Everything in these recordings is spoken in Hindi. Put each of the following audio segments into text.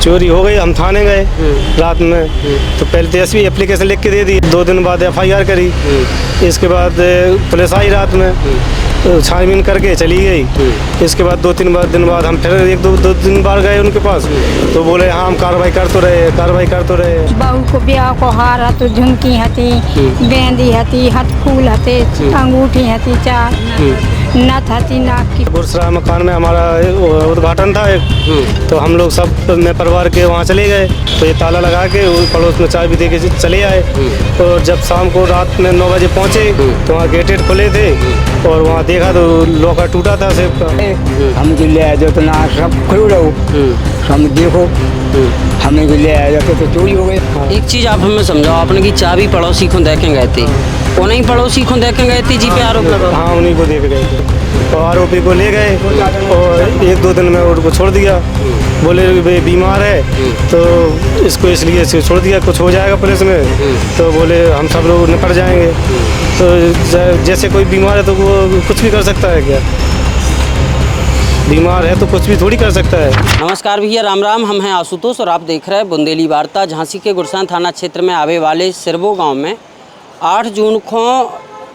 चोरी हो गई, हम थाने गए रात में, तो पहले तो एसपी एप्लीकेशन लिख के दे दी, 2 दिन बाद एफआईआर करी। इसके बाद पुलिस आई रात में, छानबीन करके चली गई। इसके बाद 2-3 दिन बाद हम फिर 1-2 दिन बाद गए उनके पास, तो बोले हाँ हम कार्रवाई कर तो रहे। बहू को ब्याह को हार हतो, झुमकी हती, बेंदी हती, हाथ फूल हते, अंगूठी हती, चार नथ हती नाक की। गुरसरा मकान में हमारा उद्घाटन था एक, तो हम लोग सब में परिवार के वहाँ चले गए, तो ये ताला लगा के पड़ोस में चाय भी दे के चले आए। और जब शाम को रात में 9 बजे पहुँचे तो वहाँ गेटेड खुले थे, और वहाँ देखा तो लॉकर टूटा था सेफ का। हम ले आए जो तो ना सब खुल रहो, हम देखो हमें ले आए जाते तो चोरी हो गई। एक चीज़ आप हमें समझाओ, आपने की चाबी पड़ोसी को देखे गए थे, उन्हीं पड़ोसी को देखे गए थे जी पे आरोप लगा? हाँ उन्हीं को देख गए थे, और आरोपी को ले गए और 1-2 दिन में उनको छोड़ दिया। बोले वे बीमार है तो इसको इसलिए छोड़ दिया, कुछ हो जाएगा पुलिस में, तो बोले हम सब लोग निपट जाएंगे। तो जैसे कोई बीमार है तो वो कुछ भी कर सकता है क्या? बीमार है तो कुछ भी थोड़ी कर सकता है। नमस्कार भैया, राम राम। हम हैं आशुतोष और आप देख रहे हैं बुंदेली वार्ता। झांसी के गुरसान थाना क्षेत्र में आवे वाले सिरबो गांव में 8 जून को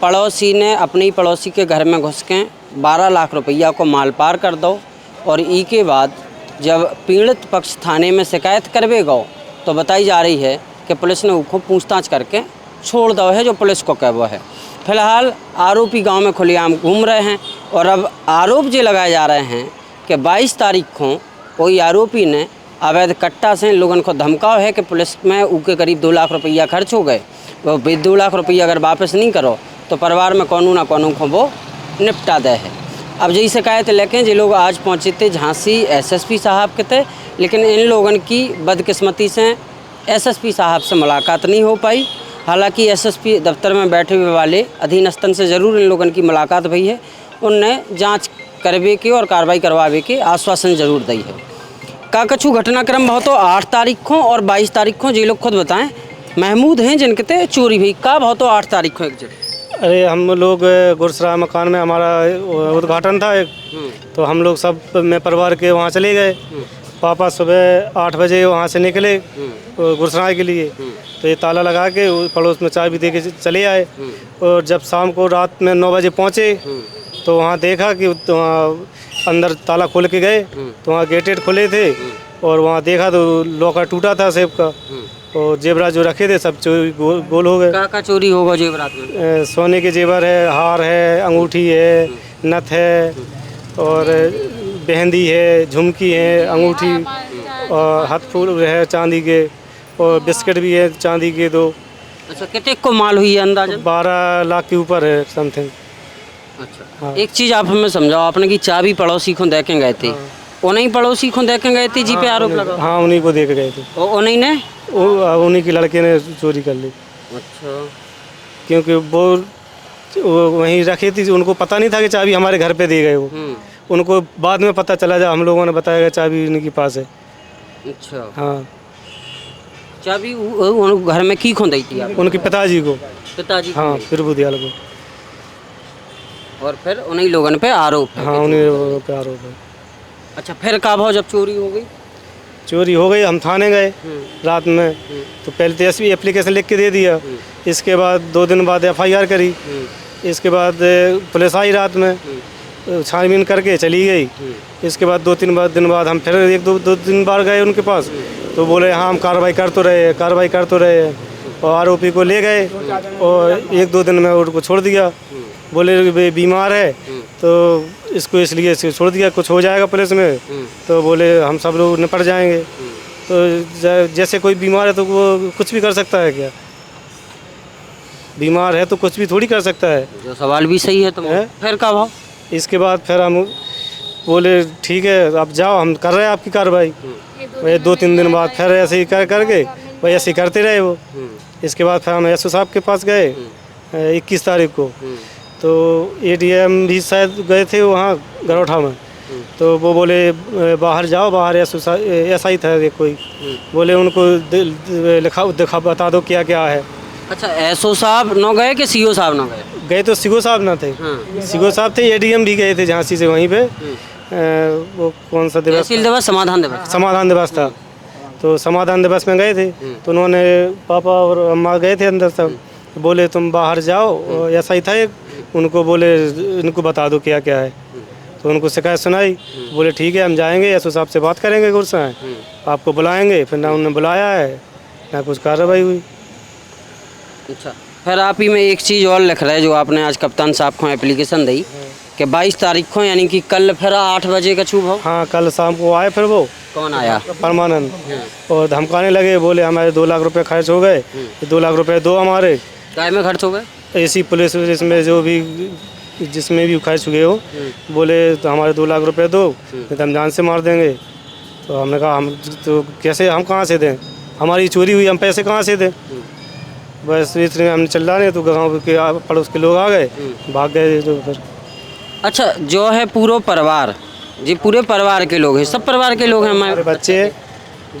पड़ोसी ने अपनी पड़ोसी के घर में घुस के 12 लाख रुपया को माल पार कर दो, और ई के बाद जब पीड़ित पक्ष थाने में शिकायत करवे गो तो बताई जा रही है कि पुलिस ने उसको पूछताछ करके छोड़ दो है, जो पुलिस को कहवो है। फिलहाल आरोपी गांव में खुलेआम घूम रहे हैं, और अब आरोप जो लगाए जा रहे हैं कि 22 तारीख को कोई आरोपी ने अवैध कट्टा से लोगों को धमकाव है कि पुलिस में उनके करीब 2 लाख रुपया खर्च हो गए, वो 2 लाख रुपया अगर वापस नहीं करो तो परिवार में कानून ना कानून को वो निपटा दे है। अब यही शिकायत लेके जो लोग आज पहुँचे थे झांसी एसएसपी साहब के थे, लेकिन इन लोगों की बदकिस्मती से एसएसपी साहब से मुलाकात नहीं हो पाई। हालांकि एसएसपी दफ्तर में बैठे हुए वाले अधीनस्थन से ज़रूर इन लोगों की मुलाकात हुई है, उनने जांच करवे के और कार्रवाई करवावे के आश्वासन जरूर दी है। का कछु घटनाक्रम बहुत तो 8 तारीख को और 22 तारीख को जी लोग खुद बताएं। महमूद हैं जिनके ते चोरी हुई, का बहुत तो 8 तारीख को एक जगह। अरे हम लोग गुरसरा मकान में हमारा उद्घाटन था एक, तो हम लोग सब में परिवार के वहाँ चले गए। पापा सुबह 8 बजे वहाँ से निकले गुरसरा के लिए, तो ये ताला लगा के पड़ोस में चाय भी दे के चले आए। और जब शाम को रात में 9 बजे पहुँचे तो वहाँ देखा कि वहाँ अंदर ताला खोल के गए, तो वहाँ गेटेड खुले थे, और वहाँ देखा तो लॉकर टूटा था सेफ का, और जेवरात जो रखे थे सब चोरी गोल हो गए। का चोरी होगा जेवरात में? सोने के जेवर है, हार है, अंगूठी है, नथ है, और बेहंदी है, झुमकी है, अंगूठी, और हाथ फूल है चांदी के, और बिस्किट भी है चांदी के 2। अच्छा, कितने को माल हुई है अंदाजा? 12 लाख के ऊपर है समथिंग। अच्छा हाँ। एक चीज़ आप हमें समझाओ, आपने की चाबी पड़ोसी को देखे गए थे, उन्हीं पड़ोसी को देखे गए थे जी पे आरोप लगा? हाँ उन्हीं को देख गए थे, उन्हीं ने उन्हीं के लड़के ने चोरी कर ली। अच्छा, क्योंकि वो वहीं रखी थी, उनको पता नहीं था कि चाबी हमारे घर पे दे गए। वो उनको बाद में पता चला, जब हम लोगों ने बताया चाबी उनके पास है। अच्छा हाँ, चाबी घर में की खो दी थी आप? उनके पिताजी को। पिताजी? हाँ, प्रभु दयाल को। और फिर उन्हीं लोगों पे आरोप है? हाँ उन्हीं लोगों पे आरोप है। अच्छा, फिर का भाव जब चोरी हो गई? चोरी हो गई, हम थाने गए रात में, तो पहले तो एसपी एप्लीकेशन लिख के दे दिया। इसके बाद 2 दिन बाद एफआईआर करी। इसके बाद पुलिस आई रात में, छानबीन करके चली गई। इसके बाद 2-3 दिन बाद हम फिर 1-2 दिन बाद गए उनके पास, तो बोले हाँ हम कार्रवाई कर तो रहे, और आरोपी को ले गए और 1-2 दिन में उनको छोड़ दिया। बोले वे बीमार है तो इसको इसलिए छोड़ दिया, कुछ हो जाएगा पुलिस में, तो बोले हम सब लोग निपट जाएंगे। तो जैसे कोई बीमार है तो वो कुछ भी कर सकता है क्या? बीमार है तो कुछ भी थोड़ी कर सकता है। जो सवाल भी सही है तो फिर का भाव? इसके बाद फिर हम बोले ठीक है आप जाओ, हम कर रहे हैं आपकी कार्रवाई। वही 2-3 दिन बाद फिर ऐसे ही करके वही ऐसे ही करते रहे वो। इसके बाद फिर हम एसओ साहब के पास गए 21 तारीख को, तो एडीएम भी शायद गए थे वहाँ गरोठा में, तो वो बोले बाहर जाओ, बाहर एसआई था कोई, बोले उनको दिखा बता दो क्या क्या है। अच्छा, एसओ साहब न गए कि सीओ साहब न गए? गए तो सीओ साहब ना थे। सीओ साहब थे, एडीएम भी गए थे झांसी से वहीं पे। वो कौन सा दिवस? तहसील दिवस, समाधान दिवस। समाधान दिवस था। तो समाधान दिवस में गए थे, तो उन्होंने पापा और अम्मा गए थे अंदर सब, बोले तुम बाहर जाओ, और ऐसा ही था एक, उनको बोले इनको बता दो क्या क्या है। तो उनको शिकायत सुनाई, बोले ठीक है हम जाएंगे, एसओ साहब से बात करेंगे गुरसाएँ, आपको बुलाएंगे। फिर ना उन्होंने बुलाया है ना कुछ कार्रवाई हुई। अच्छा, फिर आप ही में एक चीज़ और लिख रहे जो आपने आज कप्तान साहब को एप्लीकेशन दी कि 22 तारीख को यानी कि कल फिर 8 बजे का छूब हो। हाँ, कल शाम को आए फिर वो कौन आया? परमानंद, और धमकाने लगे, बोले हमारे 2 लाख रुपए खर्च हो गए, 2 लाख रुपए दो हमारे। काय में खर्च हो गए? ऐसी पुलिस में जो भी जिसमें भी खर्च हुए हो, बोले तो हमारे 2 लाख रुपए दो, नहीं तो हम जान से मार देंगे। तो हमने कहा हम तो कैसे, हम कहाँ से दें, हमारी चोरी हुई, हम पैसे कहाँ से दें। बस इसलिए हम चिल्लाने, तो गाँव के पड़ोस के लोग आ गए, भाग गए जो फिर। अच्छा, जो है पूरा परिवार, जी पूरे परिवार के लोग हैं, सब परिवार के लोग हैं हमारे हमारे बच्चे,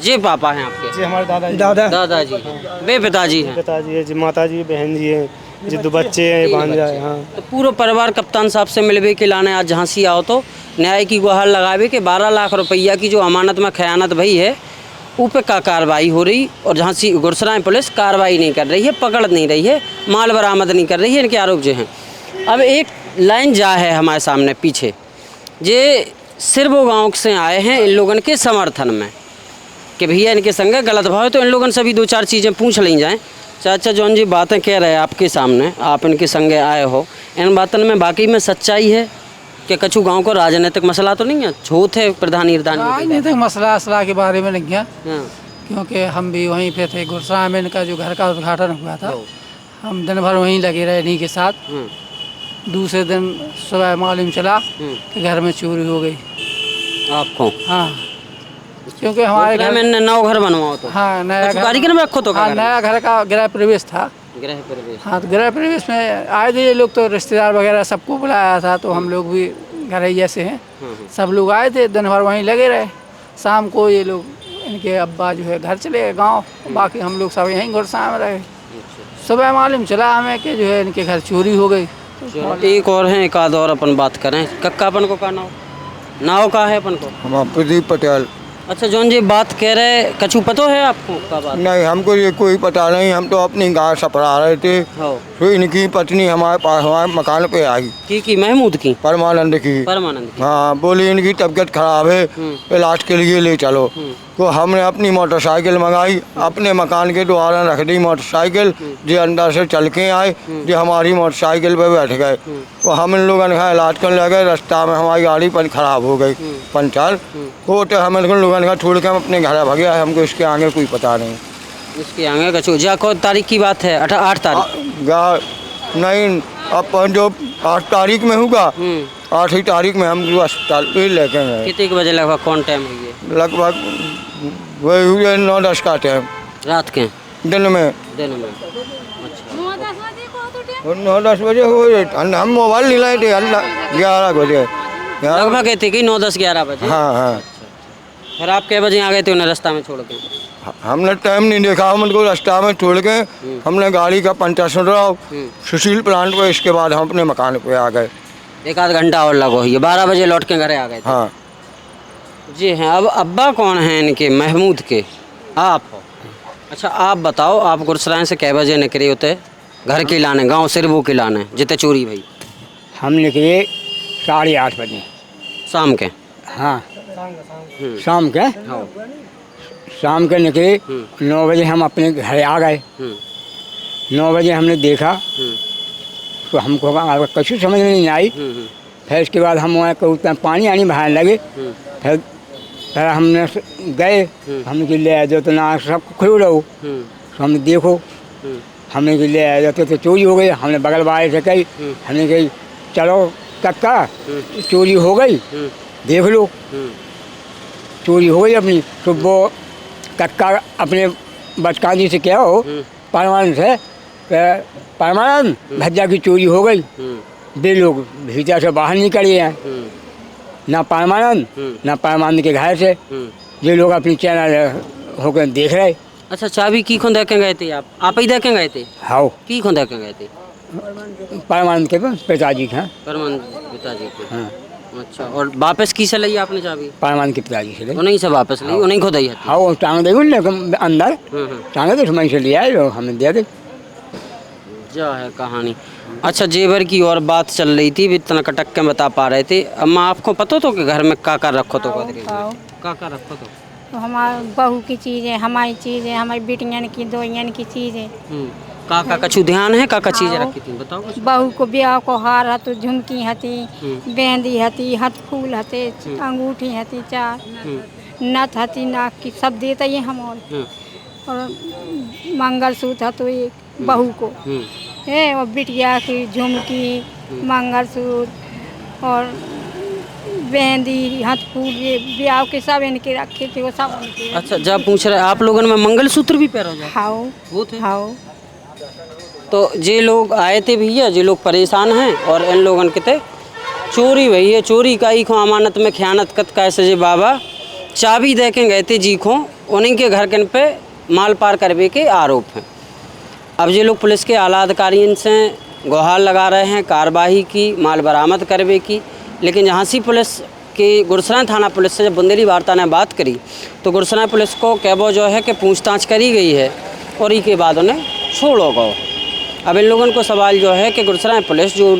जी पापा हैं आपके? जी हमारे दादाजी, दादाजी हैं, वे पिताजी हैं, पिताजी है जी, माताजी, बहन जी हैं जी, 2 बच्चे हैं, भांजा है। हाँ, तो पूरा परिवार कप्तान साहब से मिलवे के लाने आज झांसी आओ तो न्याय की गुहार लगावे कि 12 लाख रुपया की जो अमानत में खयानत भई है ऊ पे का कार्रवाई हो रही, और झांसी गुरसराय पुलिस कार्रवाई नहीं कर रही है, पकड़ नहीं रही है, माल बरामद नहीं कर रही है, इनके आरोप जो हैं। अब एक लाइन जा है हमारे सामने पीछे, जे सिरबो गाँव से आए हैं इन लोगों के समर्थन में कि भैया इनके संग गलत भाव है, तो इन लोगों से भी 2-4 चीज़ें पूछ ली जाएँ। चाचा जौन जी बातें कह रहे हैं आपके सामने, आप इनके संगे आए हो, इन बातों में बाकी में सच्चाई है कि कछु गांव को राजनीतिक मसला तो नहीं है, झूठ है प्रधानी? राजनीतिक मसला असला के बारे में नहीं है, हाँ, क्योंकि हम भी वहीं पे थे। गुरसाय में इनका जो घर का उद्घाटन हुआ था, हम दिन भर वहीं लगे रहे इन्हीं के साथ। दूसरे दिन सुबह मालूम चला कि घर में चोरी हो गई। आपको? हाँ, क्योंकि हमारे घर में नौ घर बनवाओ तो? हाँ, नया घर, कारीगर में रखो तो? हाँ, नया घर का गृह प्रवेश था। गृह प्रवेश? हाँ, तो गृह प्रवेश में आए थे ये लोग, तो रिश्तेदार वगैरह सबको बुलाया था, तो हम लोग भी घरैया से हैं, सब लोग आए थे, दिन भर वहीं लगे रहे। शाम को ये लोग, इनके अब्बा जो है घर चले गए गाँव, बाकी हम लोग सब यहीं गुरसाय में रहे। सुबह मालूम चला हमें कि जो है इनके घर चोरी हो गई। एक और हैं, एक आध और अपन बात करें। कक्का अपन को का नाव का है अपन को? हम प्रदीप पटेल। अच्छा, जौन जी बात कह रहे कछु पतो है आपको का बात? नहीं, हमको ये कोई पता नहीं, हम तो अपनी गाय सपरा रहे थे, हाँ। तो इनकी पत्नी हमारे पास हमारे मकान पे आई, की महमूद की? परमानंद की। परमानंद की? हाँ, बोली इनकी तबीयत खराब है, इलाज के लिए ले चलो। तो हमने अपनी मोटरसाइकिल मंगाई, अपने मकान के द्वारा रख दी मोटरसाइकिल, जो अंदर से चल के आए, जो हमारी मोटरसाइकिल पे बैठ गए। तो हम इन लोगों ने इलाज करने लगे, रास्ता में हमारी गाड़ी खराब हो गई, पंचर हो, तो हम इन लोगों ने छोड़ के हम अपने घर भगया है, हमको इसके आगे कोई पता नहीं। इसके आगे कछु जा को तारीख की बात है? 8 तारीख? नहीं, अब जो 8 तारीख में होगा, 8 ही तारीख में हम अस्पताल पे लेके गए। कितने बजे लगभग? कौन टाइम है ये? लगभग वही हुए 9-10 का टाइम, रात के? दिन में। दिन में? अच्छा, 9-10 बजे हो गए, हम मोबाइल नहीं लाए थे, 11 बजे लगभग गए थे कि 9-10-11 बजे? हाँ हाँ। फिर आप कै बजे आ गए थे उन्हें रास्ता में छोड़ के? हमने टाइम नहीं देखा, हम उनको रास्ता में छोड़ के हमने गाड़ी का पंचर सुधराओ सुशील प्लांट पे, इसके बाद हम अपने मकान पे आ गए। 1-आध घंटा और लगो, ये 12 बजे लौट के घरे आ गए थे? हाँ जी हैं। अब अब्बा कौन हैं इनके, महमूद के? आप हो? अच्छा, आप बताओ, आप गुरसराय से कै बजे निकले होते घर के लाने, गांव सिरबू के लाने जितने चोरी भाई? हम निकले 8:30 बजे शाम के? हाँ, शाम के, हाँ। शाम के निकले। 9 बजे हम अपने घर आ गए। 9 बजे हमने देखा तो हमको कछु समझ में नहीं आई। फिर इसके बाद हम वहाँ को पानी आनी बहाने लगे। फिर हमने गए, हमने कि ले आ जाओ, तो ना सब खुल रहो, तो हमने देखो, हमने कि ले आ जाते तो चोरी हो गई। हमने बगल वाले से कही, हमने कही चलो कक्का चोरी हो गई, देख लो, चोरी हो गई अपनी। तो वो कक्का अपने बचका जी से क्या हो, परमानंद से, परमानंद भज्जा की चोरी हो गई, वे लोग भीतर से बाहर निकले हैं, ना परमानंद ना परमानंद के घर से, ये लोग अपनी चैनल होकर देख रहे। अच्छा, चाबी की खों देखे गए थे आप ही देखे गए थे? हाँ, की खों देखे गए थे? परमानंद के पिताजी के। परमानंद पिताजी के? हाँ। अच्छा, और वापस की से ली आपने चाबी? परमान के पिताजी से ले। उन्हीं से वापस ली, उन्हीं को दी है? हाँ वो टांग दे अंदर टांगे तो समय से लिया है हमें दे दे। क्या है कहानी। अच्छा, जेवर की और बात चल रही थी, भी इतना कटक के बता पा रहे थे। अम्मा आपको पता तो कि घर में का रखो तो का रखो तो हमारे बहू की चीज़ें, हमारी चीज़ें, हमारी बेटियन की दोयन की चीज़ें। का कछु ध्यान है? का चीज़ें रखी थी बताओ कुछ? बहू को ब्याह को हार हतो, झुमकी हती, बेंदी हती, हाथ फूल हते, अंगूठी हती, चार नथ हती, नाक की सब देता ये हम और मंगलसूत्र हतो एक बहू को है, और बिटिया की झुमकी, मंगलसूत्र और बेंदी, हाथ फूल, ये ब्याह के सब इनके रखे थे, वो सब उनके। अच्छा, जब पूछ रहे आप लोगों में मंगलसूत्र भी पहनो जाए? हाओ वो थे। हाओ। तो जे लोग आए थे भैया, जे लोग परेशान हैं और इन लोगों के थे चोरी भई है, चोरी का ही खो अमानत में ख़यानत कत कैसे जे बाबा चाबी दे के गए थे जी खो, उन्हीं के घर के पे माल पार करवे के आरोप हैं। अब ये लोग पुलिस के आला अधिकारियों से गुहार लगा रहे हैं कार्रवाई की, माल बरामद करवे की, लेकिन झांसी पुलिस के गुरसराय थाना पुलिस से जब बुंदेली वार्ता ने बात करी तो गुरसराय पुलिस को कैबो जो है कि पूछताछ करी गई है और इसके बाद उन्हें छोड़ो गो। अब इन लोगों को सवाल जो है कि गुरसराय पुलिस जो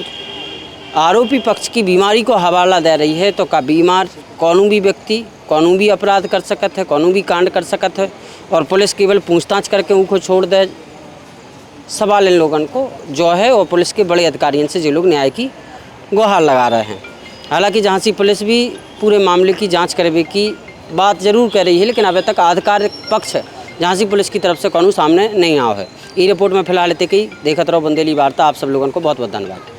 आरोपी पक्ष की बीमारी को हवाला दे रही है, तो का बीमार कौनू भी व्यक्ति कौनू भी अपराध कर सकत है, कौनू भी कांड कर सकत है, और पुलिस केवल पूछताछ करके उनको छोड़ दे। सवाल इन लोगों को जो है और पुलिस के बड़े अधिकारियों से जो लोग न्याय की गुहार लगा रहे हैं। हालांकि झांसी पुलिस भी पूरे मामले की जांच करने की बात जरूर कर रही है, लेकिन अभी तक आधिकारिक पक्ष झांसी पुलिस की तरफ से कौनू सामने नहीं आया है। ई रिपोर्ट में फिलहाल इतने ही। देखते रहो बुंदेली वार्ता। आप सब लोगों को बहुत बहुत धन्यवाद।